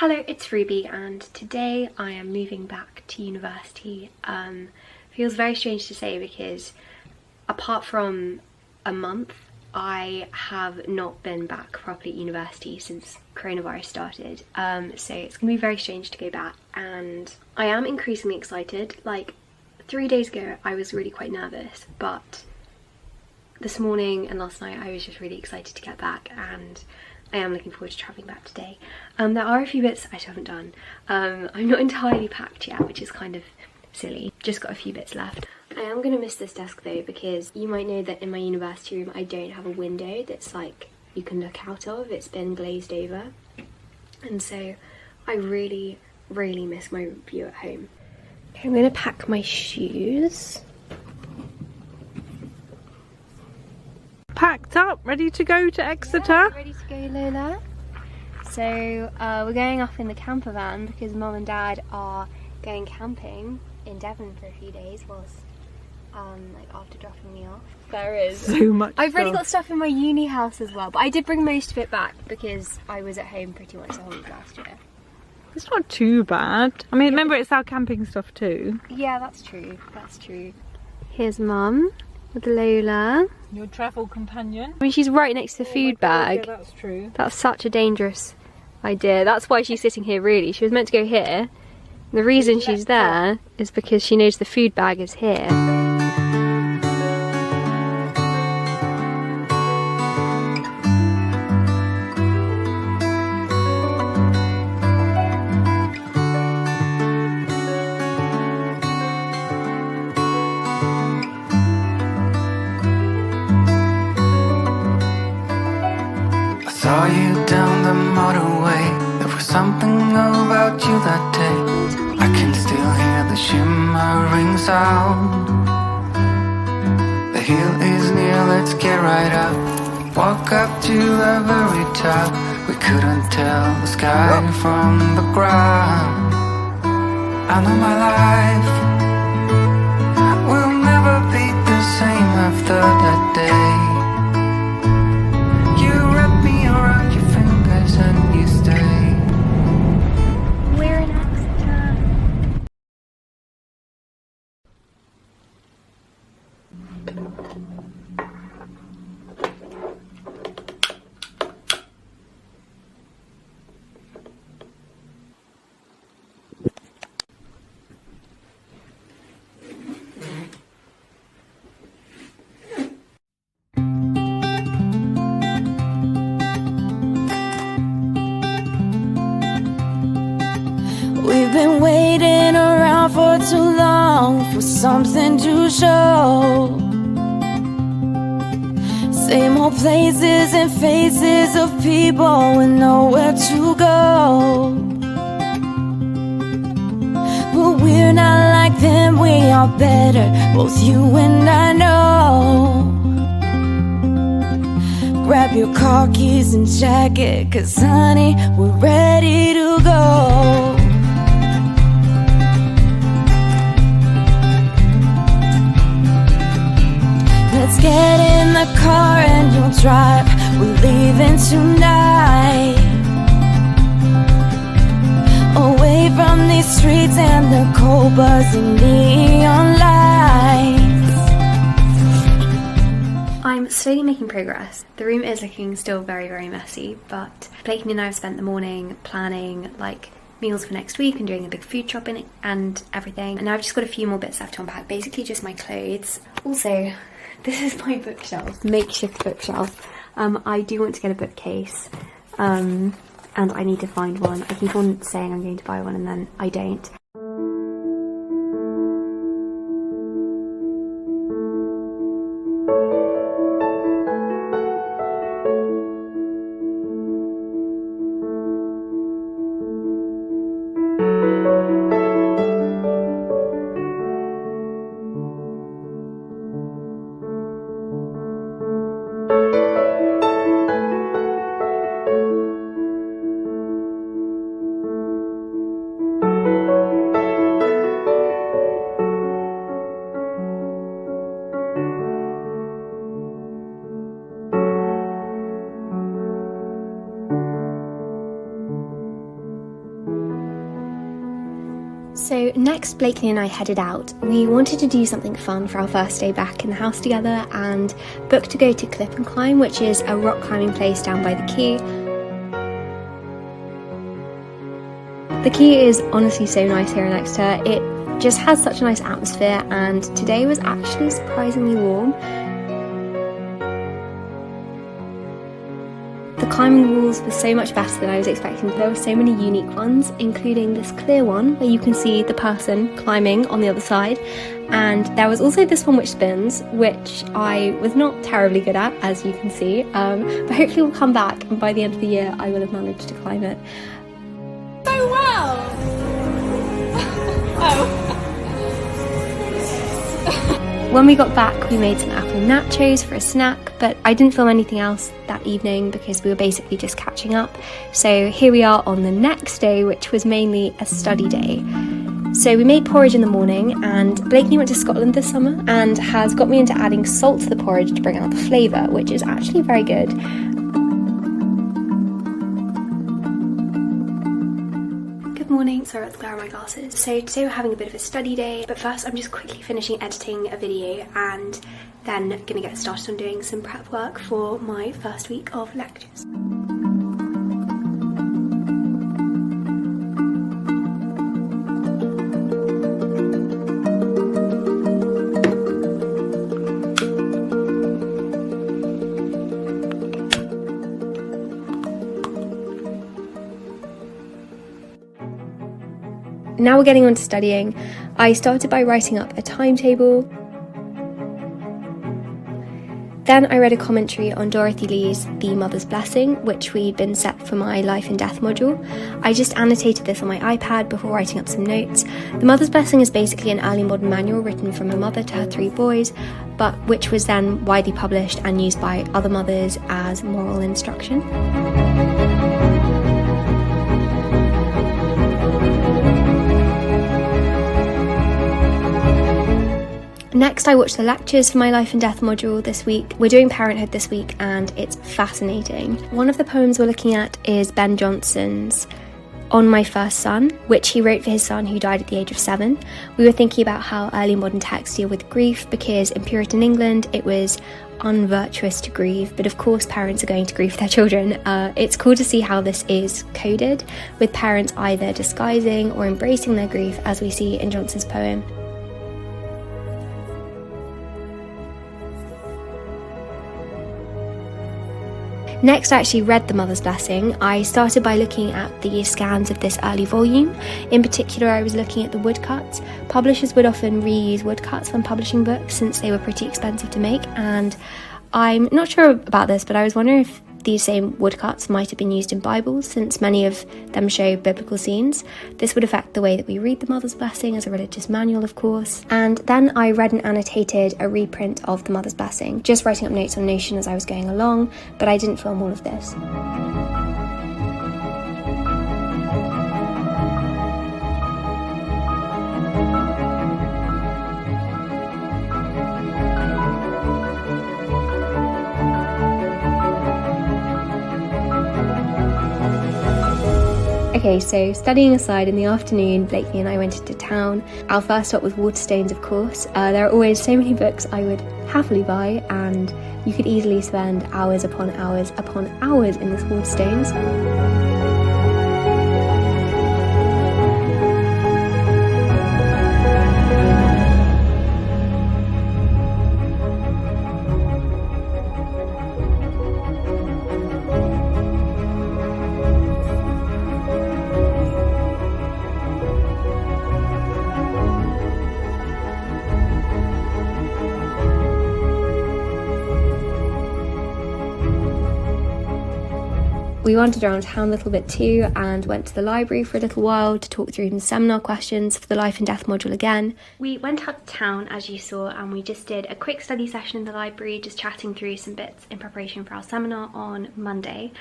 Hello, it's Ruby and today I am moving back to university. Feels very strange to say because apart from a month, I have not been back properly at university since coronavirus started. So it's gonna be very strange to go back, and I am increasingly excited. Like 3 days ago I was really quite nervous, but this morning and last night I was just really excited to get back, and I am looking forward to travelling back today. There are a few bits I still haven't done. I'm not entirely packed yet, which is kind of silly. Just got a few bits left. I am going to miss this desk though, because you might know that in my university room I don't have a window that's like you can look out of. It's been glazed over, and so I really miss my view at home. Okay, I'm going to pack my shoes. Packed up, ready to go to Exeter? Yeah, ready to go, Lola. So we're going off in the camper van because Mum and Dad are going camping in Devon for a few days whilst like after dropping me off. There is so much I've already stuff. got stuff in my uni house as well, but I did bring most of it back because I was at home pretty much the whole of last year. It's not too bad. I mean, remember it's our camping stuff too. Yeah, that's true. That's true. Here's Mum with Lola. Your travel companion. I mean, she's right next to the food bag. Yeah, that's true. That's such a dangerous idea. That's why she's sitting here really. She was meant to go here. The reason she's there is because she knows the food bag is here. Saw you down the motorway. There was something about you that day. I can still hear the shimmering sound. The hill is near, let's get right up. Walk up to the very top. We couldn't tell the sky from the ground. I know my life will never be the same after that day. Around your fingers and you stay. We're in Exeter. We've been waiting around for too long for something to show. Same old places and faces of people with nowhere to go. But we're not like them, we are better, both you and I know. Grab your car keys and jacket, 'cause honey, we're ready to go. Let's get in the car and you'll drive. We're leaving tonight, away from these streets and the cold buzzing neon lights. I'm slowly making progress. The room is looking still very messy, but Blakely and I have spent the morning planning like meals for next week and doing a big food shopping and everything. And now I've just got a few more bits left to unpack, basically just my clothes. Also, this is my bookshelf, makeshift bookshelf. I do want to get a bookcase, and I need to find one. I keep on saying I'm going to buy one and then I don't. So next, Blakely and I headed out. We wanted to do something fun for our first day back in the house together and booked to go to Clip and Climb, which is a rock climbing place down by the quay. The quay is honestly so nice here in Exeter. It just has such a nice atmosphere, and today was actually surprisingly warm. The climbing walls were so much better than I was expecting. There were so many unique ones, including this clear one where you can see the person climbing on the other side, and there was also this one which spins, which I was not terribly good at, as you can see, but hopefully we'll come back and by the end of the year I will have managed to climb it. So well! Oh. When we got back, we made some apple nachos for a snack, but I didn't film anything else that evening because we were basically just catching up. So here we are on the next day, which was mainly a study day. So we made porridge in the morning, and Blakely went to Scotland this summer and has got me into adding salt to the porridge to bring out the flavour, which is actually very good. Morning, sorry about the glare on my glasses. So today we're having a bit of a study day, but first I'm just quickly finishing editing a video and then gonna get started on doing some prep work for my first week of lectures. Now we're getting on to studying. I started by writing up a timetable. Then I read a commentary on Dorothy Lee's The Mother's Blessing, which we'd been set for my Life and Death module. I just annotated this on my iPad before writing up some notes. The Mother's Blessing is basically an early modern manual written from a mother to her 3 boys, but which was then widely published and used by other mothers as moral instruction. Next, I watched the lectures for my Life and Death module this week. We're doing Parenthood this week and it's fascinating. One of the poems we're looking at is Ben Jonson's On My First Son, which he wrote for his son who died at the age of 7. We were thinking about how early modern texts deal with grief because in Puritan England it was unvirtuous to grieve, but of course parents are going to grieve their children. It's cool to see how this is coded, with parents either disguising or embracing their grief, as we see in Jonson's poem. Next, I actually read The Mother's Blessing. I started by looking at the scans of this early volume. In particular, I was looking at the woodcuts. Publishers would often reuse woodcuts when publishing books since they were pretty expensive to make, and I'm not sure about this, but I was wondering if these same woodcuts might have been used in Bibles, since many of them show biblical scenes. This would affect the way that we read The Mother's Blessing as a religious manual, of course. And then I read and annotated a reprint of The Mother's Blessing, just writing up notes on Notion as I was going along, but I didn't film all of this. Okay, so studying aside, in the afternoon, Blakely and I went into town. Our first stop was Waterstones, of course. There are always so many books I would happily buy, and you could easily spend hours upon hours upon hours in this Waterstones. We wandered around town a little bit too and went to the library for a little while to talk through some seminar questions for the Life and Death module again. We went out to town, as you saw, and we just did a quick study session in the library, just chatting through some bits in preparation for our seminar on Monday.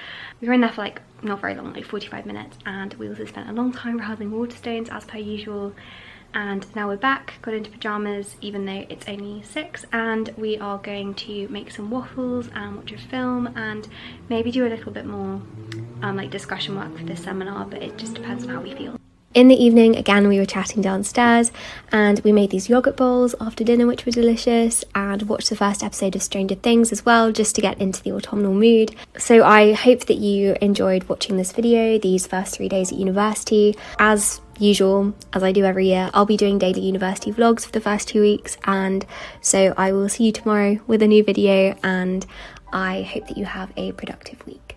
We were in there for like not very long, like 45 minutes, and we also spent a long time browsing Waterstones as per usual. And now we're back, got into pyjamas even though it's only 6, and we are going to make some waffles and watch a film and maybe do a little bit more like discussion work for this seminar, but it just depends on how we feel. In the evening, again, we were chatting downstairs and we made these yogurt bowls after dinner, which were delicious, and watched the first episode of Stranger Things as well, just to get into the autumnal mood. So I hope that you enjoyed watching this video, these first 3 days at university. As usual, as I do every year, I'll be doing daily university vlogs for the first 2 weeks, and so I will see you tomorrow with a new video, and I hope that you have a productive week.